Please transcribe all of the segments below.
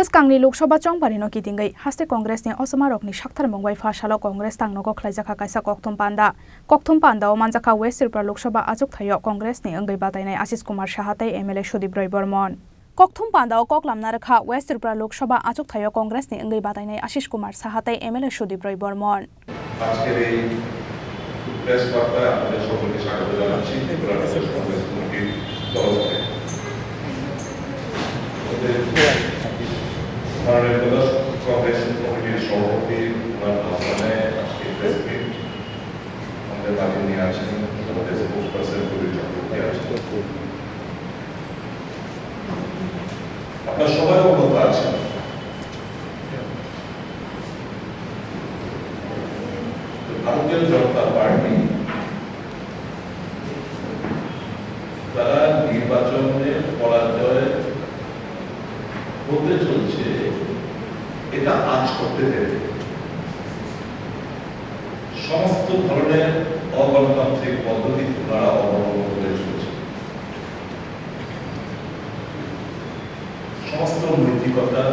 Baskangni Lok Sabha chongpari no kitingai haste Congress ni Osmarokni Shakthar Mongwai Phasalo Congress tangnogo khlaijaka kaisa kokthum panda o manjaka West Tripura Lok Sabha ajuk thayo Congress ni angai batainai Ashish Kumar Sahatai MLA Sudip Roy Bormon kokthum panda o koklamna rakha West Tripura Lok Sabha ajuk thayo Congress ni angai batainai Ashish Kumar Sahatai MLA Sudip Roy Bormon আজকের এই press বার্তায় আপনাদের সকলকে স্বাগত জানাচ্ছি ত্রিপুরা প্রদেশ কংগ্রেস কমিটির তরফ থেকে। মাননীয় প্রদেশ কংগ্রেস কমিটির সভাপতি ওনার আহ্বানে আজকে প্রেস মিট আমাদের মাঝে নিয়ে আছেন আমাদের স্পোকসপারসন কবির চক্রবর্তী আছেন। আপনার সবাই অবগত আছেন ভারতীয় জনতা পার্টি তারা নির্বাচনে পরাজয় হতে চলছে এটা আজ করতে দেবে সমস্ত ধরনের অগণতান্ত্রিক পদ্ধতি তারা অবলম্বন করে চলছে সমস্ত নৈতিকতা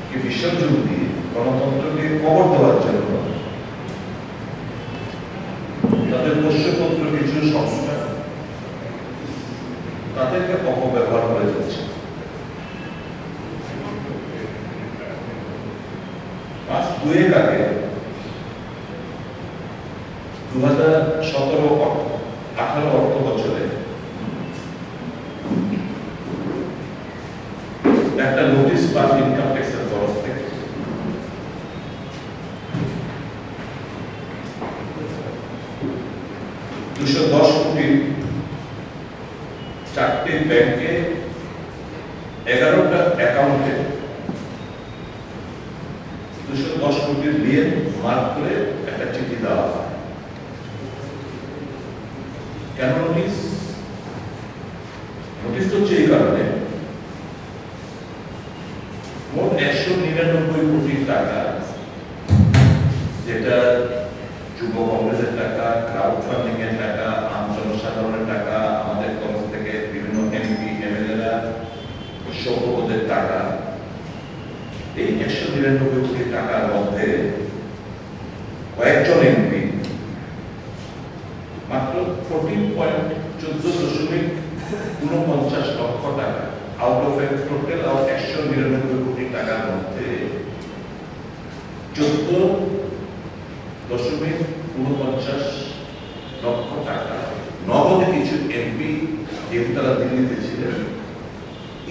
কে বিসর্জন দিয়ে গণতন্ত্রকে কবর দেওয়ার জন্য তাদের পোষ্যপুত্র কিছু সংস্থা তাদেরকে অপব্যবহার করে যাচ্ছে। মাস দুয়েক আগে 2017-18 অর্থ বছরে একটা নোটিশ পাস ইনকাম ট্যাক্সের তরফ থেকে 210 কোটি 4টি ব্যাংকে 11টা অ্যাকাউন্টে 210 কোটি দিয়ে মার্ক করে একটা চিঠি দেওয়া হয়। কেন নোটিশ হচ্ছে এই কারণে মোট 199 কোটি টাকা যেটা যুব কংগ্রেসের টাকা, ক্রাউড ফান্ডিং এর টাকা, আম জনসাধারণের টাকা, আমাদের কংগ্রেস থেকে বিভিন্ন এমপি এমএলএরা সভ্যপদের টাকা, এই 199 কোটি টাকার মধ্যে কয়েকজন এমপি মাত্র 14.49 লক্ষ টাকা out of A total of 199 কোটি টাকার মধ্যে 14.49 লক্ষ টাকা নগদে কিছু এমপি যেহেতু তারা দিল্লিতে ছিলেন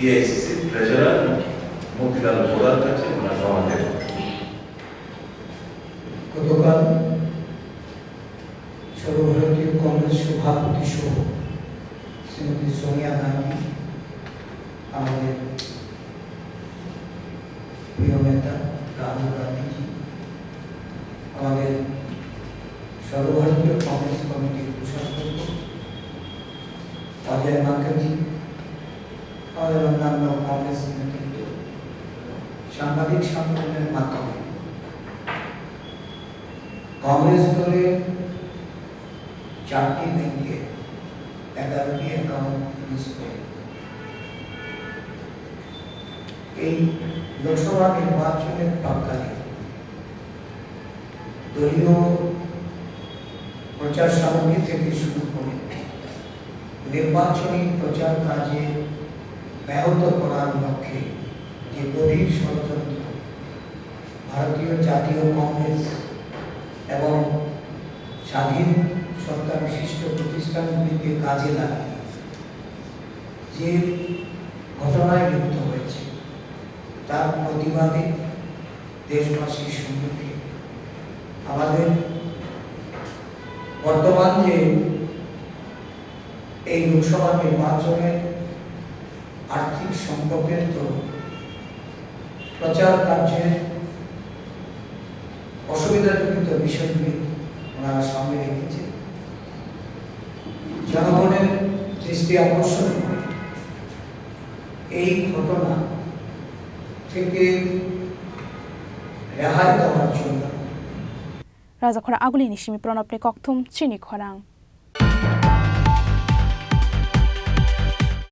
এআইসিসি ট্রেজারার মতিলাল ভোরার কাছে ওনারা জমা দেন। গতকাল সর্বভারতীয় কংগ্রেস সভাপতি সহ শ্রীমতী সোনিয়া গান্ধী আমাদের প্রিয় নেতা রাহুল গান্ধীজি আমাদের সর্বভারতীয় কংগ্রেস কমিটির কোষাধ্যক্ষ অজয় মাকাজি আমাদের অন্যান্য কংগ্রেস নেতৃত্ব সাংবাদিক সম্মেলনের মাধ্যমে কংগ্রেস দলের 4টি ব্যাংকে 11টি অ্যাকাউন্ট ফ্রিজ করে এই লোকসভা নির্বাচনের প্রাক্কালে দলীয় প্রচার সামগ্রী থেকে শুরু করে নির্বাচনী প্রচার কাজে ব্যাহত করার লক্ষ্যে যে গভীর ষড়যন্ত্র ভারতীয় জাতীয় কংগ্রেস এবং স্বাধীন সরকার বিশিষ্ট প্রতিষ্ঠানগুলিকে কাজে লাগিয়ে যে ঘটনায় লিপ্ত হয়েছে তার প্রতিবাদে দেশবাসীর সম্মুখে আমাদের বর্তমান যে এই লোকসভা নির্বাচনের আর্থিক সংকটের দরুন প্রচার কার্যের অসুবিধাজনিত বিষয়গুলি ওনারা সামনে রেখেছে জনগণের দৃষ্টি আকর্ষণ করে এই ঘটনা থেকে রেহাই দেওয়ার জন্য Raja Khora Aguli Nishimi Pranapne Kokthum Chini Khorang